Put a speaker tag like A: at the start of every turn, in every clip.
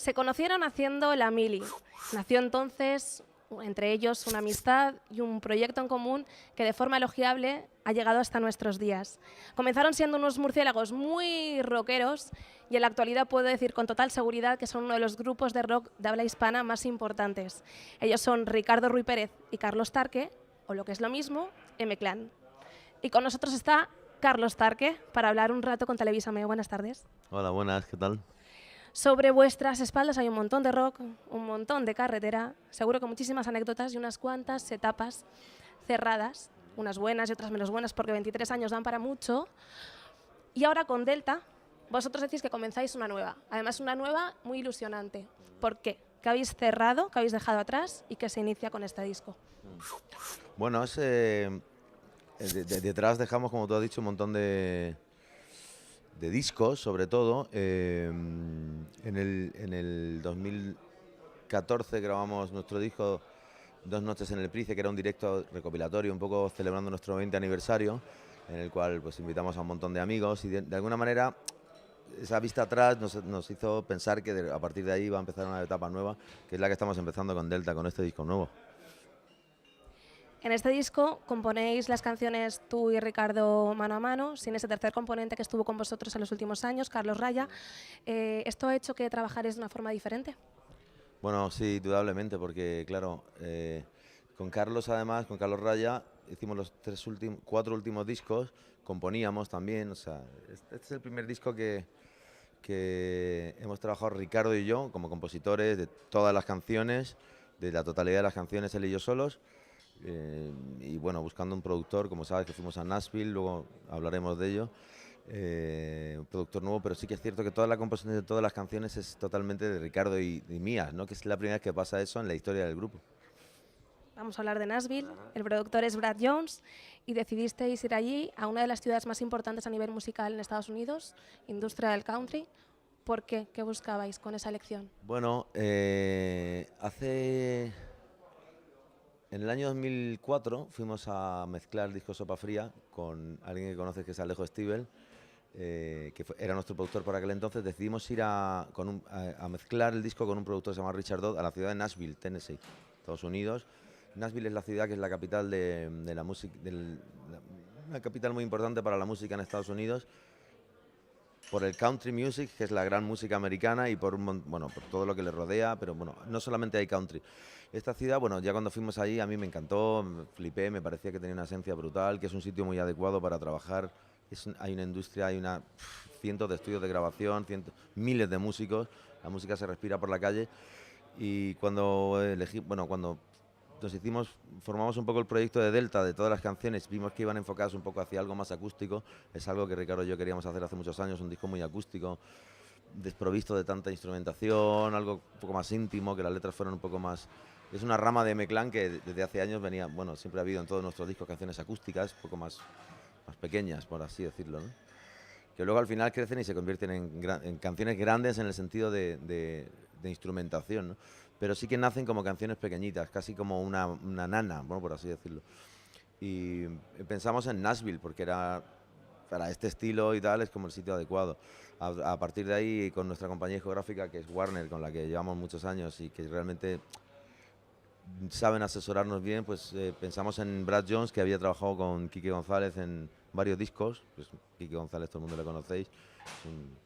A: Se conocieron haciendo la mili. Nació entonces, entre ellos, una amistad y un proyecto en común que de forma elogiable ha llegado hasta nuestros días. Comenzaron siendo unos murciélagos muy rockeros y en la actualidad puedo decir con total seguridad que son uno de los grupos de rock de habla hispana más importantes. Ellos son Ricardo Ruy Pérez y Carlos Tarque, o lo que es lo mismo, M-Clan. Y con nosotros está Carlos Tarque para hablar un rato con Televísame. Buenas tardes.
B: Hola, buenas, ¿qué tal?
A: Sobre vuestras espaldas hay un montón de rock, un montón de carretera, seguro que muchísimas anécdotas y unas cuantas etapas cerradas, unas buenas y otras menos buenas, porque 23 años dan para mucho. Y ahora con Delta, vosotros decís que comenzáis una nueva, además una nueva muy ilusionante. ¿Por qué? ¿Qué habéis cerrado, qué habéis dejado atrás y qué se inicia con este disco?
B: Bueno, detrás dejamos, como tú has dicho, un montón de discos, sobre todo. En el 2014 grabamos nuestro disco Dos noches en el Price, que era un directo recopilatorio, un poco celebrando nuestro 20 aniversario, en el cual pues invitamos a un montón de amigos y de alguna manera esa vista atrás nos hizo pensar que a partir de ahí va a empezar una etapa nueva, que es la que estamos empezando con Delta, con este disco nuevo.
A: En este disco componéis las canciones tú y Ricardo mano a mano, sin ese tercer componente que estuvo con vosotros en los últimos años, Carlos Raya. ¿Esto ha hecho que trabajaréis de una forma diferente?
B: Bueno, sí, indudablemente, porque claro, con Carlos además, con Carlos Raya, hicimos los cuatro últimos discos, componíamos también, o sea, este es el primer disco que hemos trabajado Ricardo y yo como compositores de todas las canciones, de la totalidad de las canciones él y yo solos, y bueno, buscando un productor, como sabes que fuimos a Nashville, luego hablaremos de ello. Un productor nuevo, pero sí que es cierto que toda la composición de todas las canciones es totalmente de Ricardo y mías, ¿no? Que es la primera vez que pasa eso en la historia del grupo.
A: Vamos a hablar de Nashville, el productor es Brad Jones y decidisteis ir allí a una de las ciudades más importantes a nivel musical en Estados Unidos, industria del country. ¿Por qué? ¿Qué buscabais con esa elección?
B: Bueno, en el año 2004 fuimos a mezclar el disco Sopa Fría con alguien que conoces que es Alejo Stivel, era nuestro productor por aquel entonces. Decidimos ir a mezclar el disco con un productor que se llama Richard Dodd a la ciudad de Nashville, Tennessee, Estados Unidos. Nashville es la ciudad que es la capital de la música, una capital muy importante para la música en Estados Unidos, por el country music, que es la gran música americana, y por todo lo que le rodea, pero bueno, no solamente hay country. Esta ciudad, bueno, ya cuando fuimos allí a mí me encantó, me flipé, me parecía que tenía una esencia brutal, que es un sitio muy adecuado para trabajar. Hay una industria, cientos de estudios de grabación, miles de músicos, la música se respira por la calle. Y cuando formamos un poco el proyecto de Delta, de todas las canciones, vimos que iban enfocadas un poco hacia algo más acústico. Es algo que Ricardo y yo queríamos hacer hace muchos años, un disco muy acústico, desprovisto de tanta instrumentación, algo un poco más íntimo, que las letras fueran un poco más... Es una rama de M-Clan que desde hace años venía, bueno, siempre ha habido en todos nuestros discos canciones acústicas, un poco más pequeñas, por así decirlo, ¿no? Que luego al final crecen y se convierten en canciones grandes en el sentido de instrumentación, ¿no? Pero sí que nacen como canciones pequeñitas, casi como una nana, bueno, por así decirlo. Y pensamos en Nashville, porque era para este estilo y tal, es como el sitio adecuado. A partir de ahí, con nuestra compañía discográfica, que es Warner, con la que llevamos muchos años y que realmente saben asesorarnos bien, pues pensamos en Brad Jones, que había trabajado con Quique González en varios discos. Pues Quique González, todo el mundo le conocéis, es un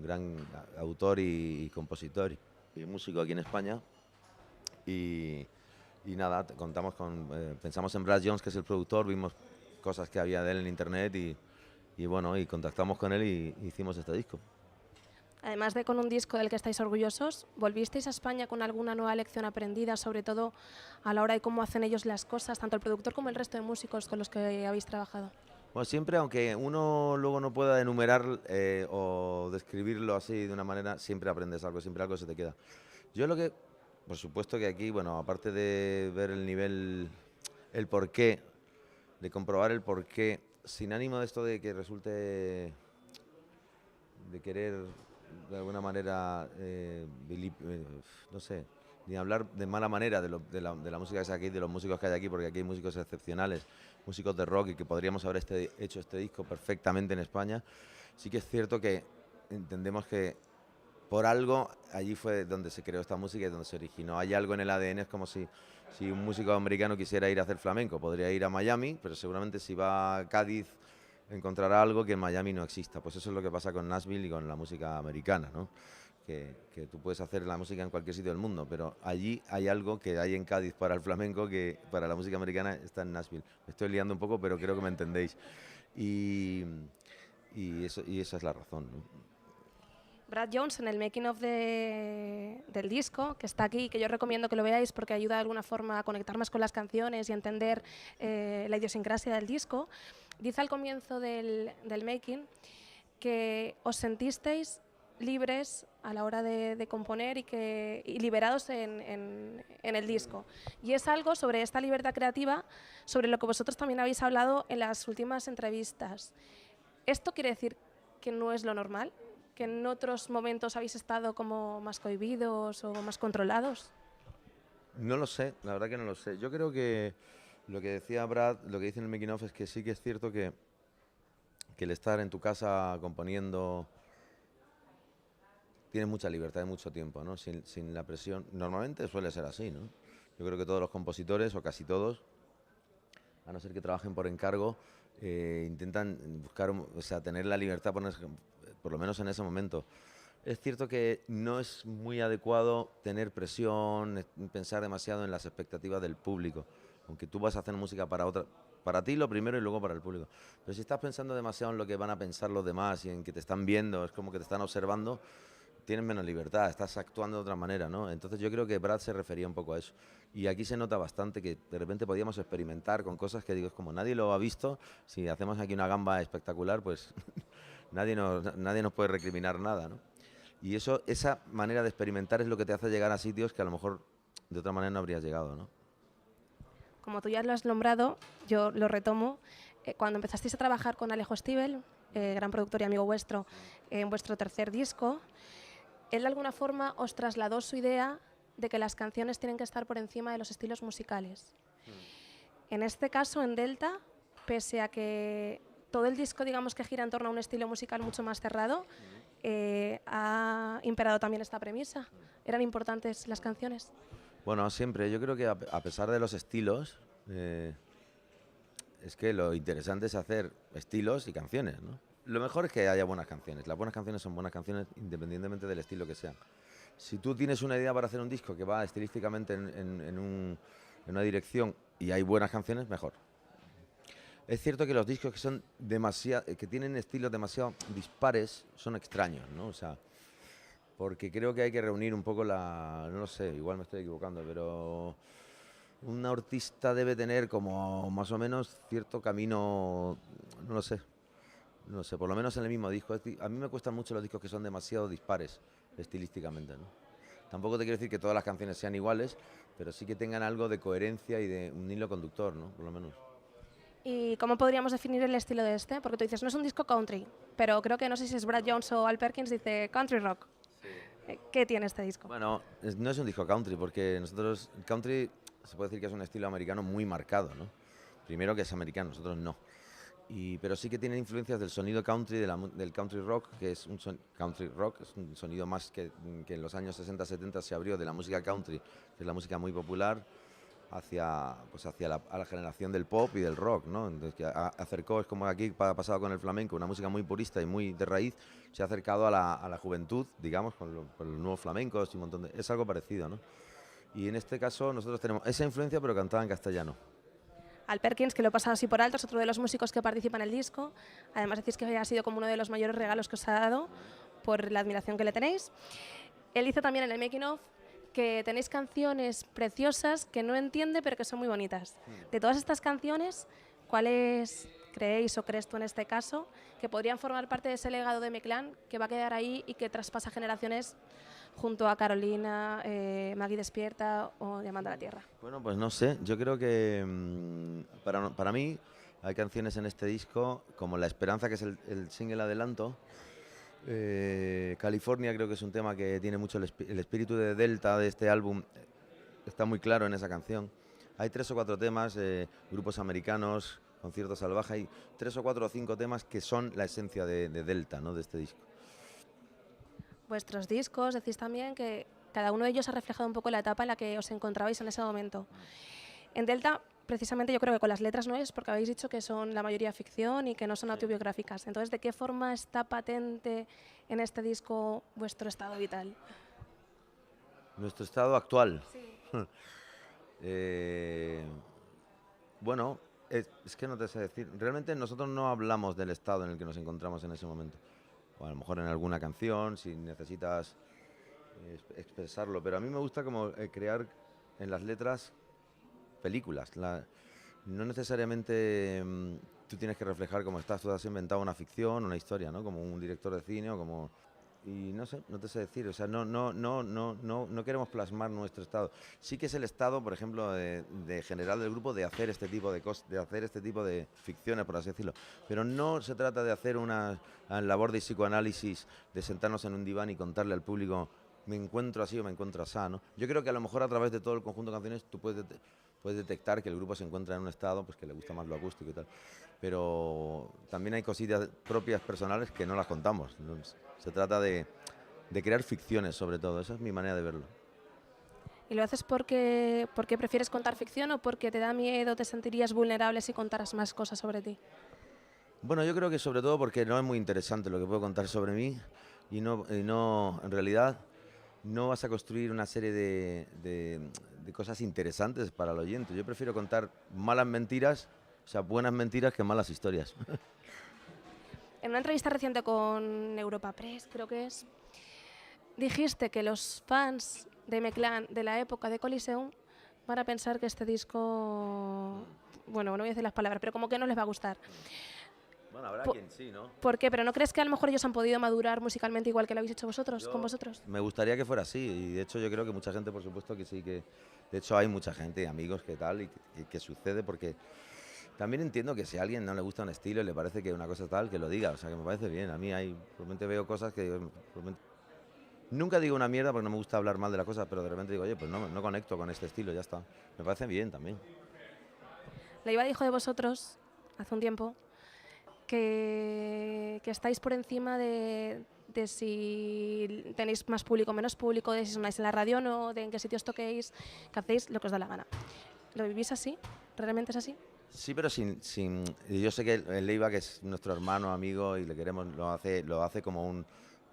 B: gran autor y compositor y músico aquí en España. Y nada, pensamos en Brad Jones, que es el productor, vimos cosas que había de él en internet y contactamos con él y hicimos este disco.
A: Además de con un disco del que estáis orgullosos, ¿volvisteis a España con alguna nueva lección aprendida, sobre todo a la hora de cómo hacen ellos las cosas, tanto el productor como el resto de músicos con los que habéis trabajado?
B: Bueno, siempre, aunque uno luego no pueda enumerar o describirlo así de una manera, siempre aprendes algo, siempre algo se te queda. Por supuesto que aquí, bueno, aparte de ver el nivel, el porqué, de comprobar el porqué, sin ánimo de esto de que resulte de querer de alguna manera, no sé, ni hablar de mala manera de la música que hay aquí, de los músicos que hay aquí, porque aquí hay músicos excepcionales, músicos de rock, y que podríamos haber hecho este disco perfectamente en España. Sí que es cierto que entendemos que por algo allí fue donde se creó esta música y donde se originó. Hay algo en el ADN, es como si un músico americano quisiera ir a hacer flamenco, podría ir a Miami, pero seguramente si va a Cádiz encontrará algo que en Miami no exista. Pues eso es lo que pasa con Nashville y con la música americana, ¿no? Que tú puedes hacer la música en cualquier sitio del mundo, pero allí hay algo que hay en Cádiz para el flamenco que para la música americana está en Nashville. Me estoy liando un poco, pero creo que me entendéis. Y, y esa es la razón, ¿no?
A: Brad Jones, en el making of del disco, que está aquí, que yo recomiendo que lo veáis porque ayuda de alguna forma a conectar más con las canciones y a entender la idiosincrasia del disco, dice al comienzo del making que os sentisteis libres a la hora de componer y liberados en el disco. Y es algo sobre esta libertad creativa, sobre lo que vosotros también habéis hablado en las últimas entrevistas. ¿Esto quiere decir que no es lo normal? ¿Que en otros momentos habéis estado como más cohibidos o más controlados?
B: No lo sé, la verdad que no lo sé. Yo creo que lo que decía Brad, lo que dice en el making of es que sí que es cierto que el estar en tu casa componiendo tienes mucha libertad y mucho tiempo, ¿no? Sin la presión. Normalmente suele ser así, ¿no? Yo creo que todos los compositores, o casi todos, a no ser que trabajen por encargo, intentan buscar, o sea, tener la libertad por lo menos en ese momento. Es cierto que no es muy adecuado tener presión, pensar demasiado en las expectativas del público, aunque tú vas a hacer música para ti lo primero y luego para el público. Pero si estás pensando demasiado en lo que van a pensar los demás y en que te están viendo, es como que te están observando, tienes menos libertad, estás actuando de otra manera, ¿no? Entonces yo creo que Brad se refería un poco a eso. Y aquí se nota bastante que de repente podíamos experimentar con cosas que digo, es como nadie lo ha visto, si hacemos aquí una gamba espectacular, pues nadie nos puede recriminar nada, ¿no? Y esa manera de experimentar es lo que te hace llegar a sitios que a lo mejor de otra manera no habrías llegado, ¿no?
A: Como tú ya lo has nombrado, yo lo retomo. Cuando empezasteis a trabajar con Alejo Stivel, gran productor y amigo vuestro, en vuestro tercer disco, él de alguna forma os trasladó su idea de que las canciones tienen que estar por encima de los estilos musicales. En este caso, en Delta, pese a que todo el disco, digamos, que gira en torno a un estilo musical mucho más cerrado, ha imperado también esta premisa. ¿Eran importantes las canciones?
B: Bueno, siempre. Yo creo que a pesar de los estilos, es que lo interesante es hacer estilos y canciones, ¿no? Lo mejor es que haya buenas canciones. Las buenas canciones son buenas canciones independientemente del estilo que sean. Si tú tienes una idea para hacer un disco que va estilísticamente en una dirección y hay buenas canciones, mejor. Es cierto que los discos que tienen estilos demasiado dispares son extraños, ¿no? O sea, porque creo que hay que reunir un poco no lo sé, igual me estoy equivocando, pero un artista debe tener como más o menos cierto camino, no lo sé. No sé, por lo menos en el mismo disco. A mí me cuestan mucho los discos que son demasiado dispares estilísticamente, ¿no? Tampoco te quiero decir que todas las canciones sean iguales, pero sí que tengan algo de coherencia y de un hilo conductor, ¿no? Por lo menos.
A: ¿Y cómo podríamos definir el estilo de este? Porque tú dices, no es un disco country, pero creo que no sé si es Brad Jones o Al Perkins, dice country rock. Sí. ¿Qué tiene este disco?
B: Bueno, no es un disco country, porque nosotros, country se puede decir que es un estilo americano muy marcado, ¿no? Primero que es americano, nosotros no. Pero sí que tiene influencias del sonido country, del country rock, que es country rock, es un sonido más que en los años 60-70 se abrió de la música country, que es la música muy popular, hacia a la generación del pop y del rock, ¿no? Entonces que acercó, es como aquí ha pasado con el flamenco, una música muy purista y muy de raíz, se ha acercado a la juventud, digamos, con los nuevos flamencos y un montón es algo parecido, ¿no? Y en este caso nosotros tenemos esa influencia, pero cantada en castellano.
A: Al Perkins, que lo he pasado así por alto, es otro de los músicos que participa en el disco. Además decís que ha sido como uno de los mayores regalos que os ha dado por la admiración que le tenéis. Él dice también en el making of que tenéis canciones preciosas que no entiende pero que son muy bonitas. De todas estas canciones, ¿cuáles creéis o crees tú en este caso que podrían formar parte de ese legado de M-Clan que va a quedar ahí y que traspasa generaciones junto a Carolina, Maggie Despierta o Llamando a la Tierra?
B: Bueno, pues no sé, yo creo que para mí hay canciones en este disco como La Esperanza, que es el single adelanto. California creo que es un tema que tiene mucho el espíritu de Delta de este álbum, está muy claro en esa canción. Hay 3 o 4 temas, grupos americanos, Concierto Salvaje, hay 3 o 4 o 5 temas que son la esencia de Delta, ¿no? De este disco.
A: vuestros discos, decís también que cada uno de ellos ha reflejado un poco la etapa en la que os encontrabais en ese momento. En Delta, precisamente yo creo que con las letras no es, porque habéis dicho que son la mayoría ficción y que no son autobiográficas. Entonces, ¿de qué forma está patente en este disco vuestro estado vital?
B: Nuestro estado actual.
A: Sí.
B: Bueno, es que no te sé decir. Realmente nosotros no hablamos del estado en el que nos encontramos en ese momento. O a lo mejor en alguna canción, si necesitas expresarlo. Pero a mí me gusta como crear en las letras películas. No necesariamente tú tienes que reflejar cómo estás. Tú has inventado una ficción, una historia, ¿no? Como un director de cine o como... Y no sé, no te sé decir, o sea, no queremos plasmar nuestro estado. Sí que es el estado, por ejemplo, de general del grupo de hacer este tipo de cosas, de hacer este tipo de ficciones, por así decirlo. Pero no se trata de hacer una labor de psicoanálisis, de sentarnos en un diván y contarle al público me encuentro así o me encuentro así, ¿no? Yo creo que a lo mejor a través de todo el conjunto de canciones tú puedes detectar que el grupo se encuentra en un estado pues que le gusta más lo acústico y tal. Pero también hay cosillas propias personales que no las contamos. Se trata de crear ficciones sobre todo, esa es mi manera de verlo.
A: ¿Y lo haces porque prefieres contar ficción o porque te da miedo, te sentirías vulnerable si contaras más cosas sobre ti?
B: Bueno, yo creo que sobre todo porque no es muy interesante lo que puedo contar sobre mí y no en realidad no vas a construir una serie de cosas interesantes para el oyente. Yo prefiero contar malas mentiras, o sea, buenas mentiras que malas historias.
A: En una entrevista reciente con Europa Press, creo que es, dijiste que los fans de M-Clan de la época de Coliseum van a pensar que este disco, bueno, no voy a decir las palabras, pero como que no les va a gustar.
B: Bueno, habrá quien sí, ¿no?
A: ¿Por qué? ¿Pero no crees que a lo mejor ellos han podido madurar musicalmente igual que lo habéis hecho vosotros, con vosotros?
B: Me gustaría que fuera así y de hecho yo creo que mucha gente, por supuesto que sí, que de hecho hay mucha gente, amigos que tal y que sucede porque también entiendo que si a alguien no le gusta un estilo y le parece que una cosa tal, que lo diga, o sea que me parece bien. A mí realmente veo cosas que nunca digo una mierda porque no me gusta hablar mal de las cosas, pero de repente digo, oye, pues no conecto con este estilo, ya está. Me parece bien también.
A: Leiva dijo de vosotros hace un tiempo que estáis por encima de si tenéis más público o menos público, de si sonáis en la radio o no, de en qué sitios toquéis, que hacéis lo que os da la gana. ¿Lo vivís así? ¿Realmente es así?
B: Sí, pero yo sé que el Leiva, que es nuestro hermano, amigo, y le queremos, lo hace como un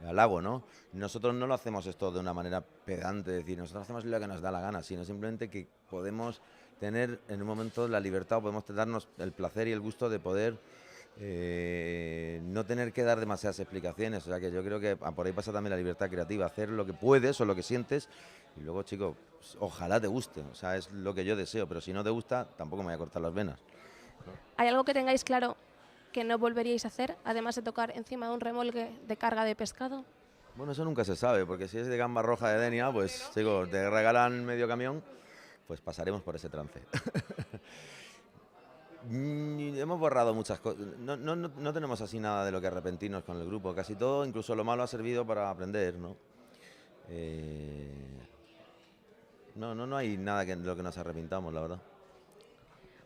B: halago, ¿no? Nosotros no lo hacemos esto de una manera pedante, es decir, nosotros hacemos lo que nos da la gana, sino simplemente que podemos tener en un momento la libertad, o podemos darnos el placer y el gusto de poder no tener que dar demasiadas explicaciones. O sea que yo creo que por ahí pasa también la libertad creativa, hacer lo que puedes o lo que sientes y luego, chico, pues, ojalá te guste, o sea, es lo que yo deseo, pero si no te gusta tampoco me voy a cortar las venas.
A: ¿Hay algo que tengáis claro que no volveríais a hacer, además de tocar encima de un remolque de carga de pescado?
B: Bueno, eso nunca se sabe, porque si es de gamba roja de Denia, pues chico, te regalan medio camión, pues pasaremos por ese trance. Hemos borrado muchas cosas, no tenemos así nada de lo que arrepentirnos con el grupo, casi todo, incluso lo malo ha servido para aprender, ¿no? No hay nada de lo que nos arrepintamos, la verdad.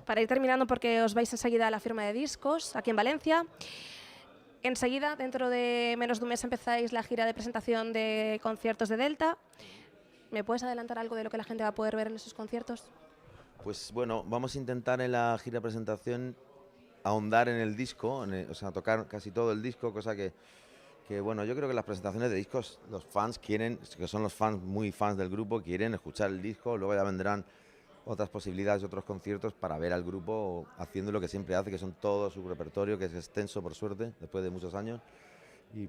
A: Para ir terminando, porque os vais enseguida a la firma de discos aquí en Valencia. Enseguida, dentro de menos de un mes, empezáis la gira de presentación de conciertos de Delta. ¿Me puedes adelantar algo de lo que la gente va a poder ver en esos conciertos?
B: Pues bueno, vamos a intentar en la gira de presentación ahondar en el disco, o sea, tocar casi todo el disco, cosa que bueno, yo creo que las presentaciones de discos, los fans quieren, que son los fans muy fans del grupo, quieren escuchar el disco, luego ya vendrán otras posibilidades, otros conciertos para ver al grupo haciendo lo que siempre hace, que son todo su repertorio, que es extenso por suerte, después de muchos años.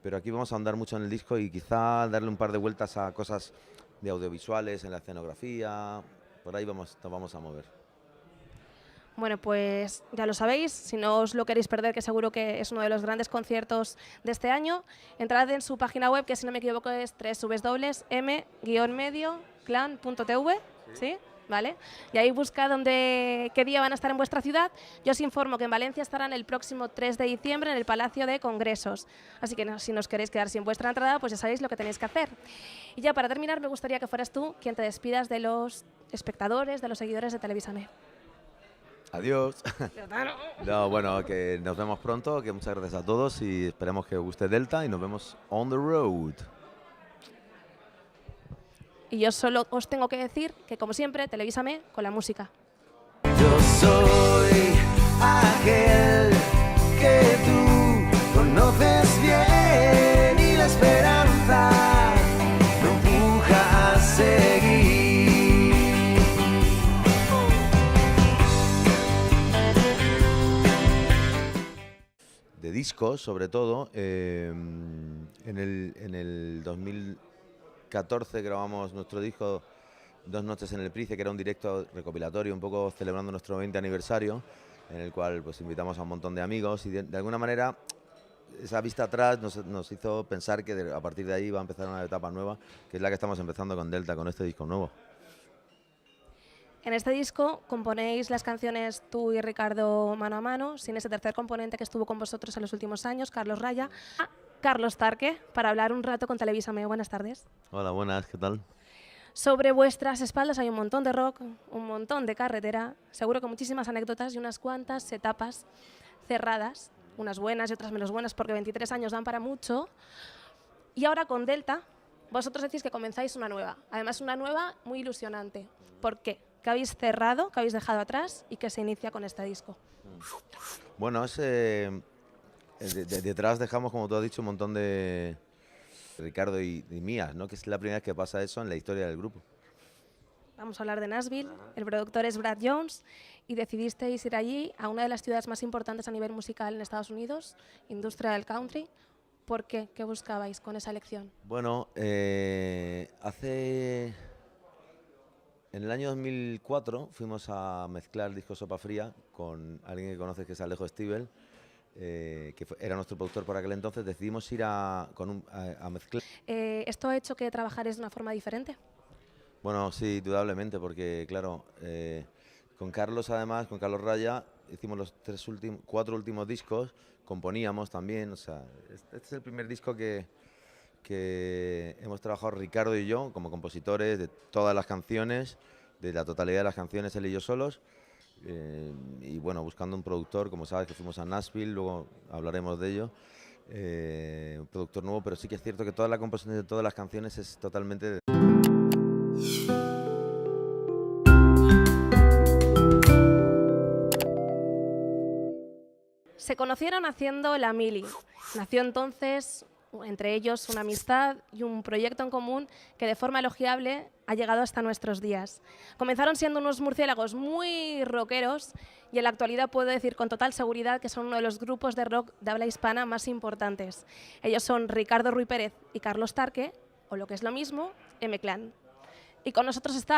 B: Pero aquí vamos a ahondar mucho en el disco y quizá darle un par de vueltas a cosas de audiovisuales, en la escenografía, por ahí nos vamos a mover.
A: Bueno, pues ya lo sabéis, si no os lo queréis perder, que seguro que es uno de los grandes conciertos de este año, entrad en su página web, que si no me equivoco es www.m-medioclan.tv, ¿sí? ¿Vale? Y ahí buscad qué día van a estar en vuestra ciudad. Yo os informo que en Valencia estarán el próximo 3 de diciembre en el Palacio de Congresos. Así que si nos queréis quedar sin vuestra entrada, pues ya sabéis lo que tenéis que hacer. Y ya para terminar, me gustaría que fueras tú quien te despidas de los espectadores, de los seguidores de Televísame.
B: Adiós. No, bueno, que nos vemos pronto, que muchas gracias a todos y esperemos que os guste Delta y nos vemos on the road.
A: Y yo solo os tengo que decir que, como siempre, televísame con la música.
C: Yo soy aquel que tú conoces bien y la esperanza me empuja a seguir.
B: De discos, sobre todo, en el 2014 grabamos nuestro disco Dos noches en el Price, que era un directo recopilatorio, un poco celebrando nuestro 20 aniversario, en el cual pues invitamos a un montón de amigos y de alguna manera esa vista atrás nos hizo pensar que a partir de ahí va a empezar una etapa nueva, que es la que estamos empezando con Delta, con este disco nuevo.
A: En este disco componéis las canciones tú y Ricardo mano a mano, sin ese tercer componente que estuvo con vosotros en los últimos años, Carlos Raya. Carlos Tarque, para hablar un rato con Televísame. Buenas tardes.
B: Hola, buenas, ¿qué tal?
A: Sobre vuestras espaldas hay un montón de rock, un montón de carretera, seguro que muchísimas anécdotas y unas cuantas etapas cerradas, unas buenas y otras menos buenas, porque 23 años dan para mucho. Y ahora con Delta, vosotros decís que comenzáis una nueva, además una nueva muy ilusionante. ¿Por qué? ¿Qué habéis cerrado, qué habéis dejado atrás y qué se inicia con este disco?
B: Bueno, detrás dejamos, como tú has dicho, un montón de Ricardo y mías, ¿no? Que es la primera vez que pasa eso en la historia del grupo.
A: Vamos a hablar de Nashville, el productor es Brad Jones y decidisteis ir allí, a una de las ciudades más importantes a nivel musical en Estados Unidos, industria del country. ¿Por qué? ¿Qué buscabais con esa elección?
B: Bueno, en el año 2004 fuimos a mezclar disco Sopa Fría con alguien que conoces que es Alejo Stivel, era nuestro productor por aquel entonces. Decidimos ir a mezclar.
A: ¿Esto ha hecho que trabajarais de una forma diferente?
B: Bueno, sí, indudablemente, porque claro, con Carlos además, con Carlos Raya, hicimos los 4 últimos discos, componíamos también, o sea, este es el primer disco que hemos trabajado Ricardo y yo como compositores de todas las canciones, de la totalidad de las canciones, él y yo solos. Y bueno, buscando un productor, como sabes que fuimos a Nashville, luego hablaremos de ello, un productor nuevo, pero sí que es cierto que toda la composición de todas las canciones es totalmente
A: Se conocieron haciendo la mili. Nació entonces, entre ellos, una amistad y un proyecto en común que de forma elogiable ha llegado hasta nuestros días. Comenzaron siendo unos murciélagos muy rockeros y en la actualidad puedo decir con total seguridad que son uno de los grupos de rock de habla hispana más importantes. Ellos son Ricardo Ruy Pérez y Carlos Tarque, o lo que es lo mismo, M-Clan. Y con nosotros está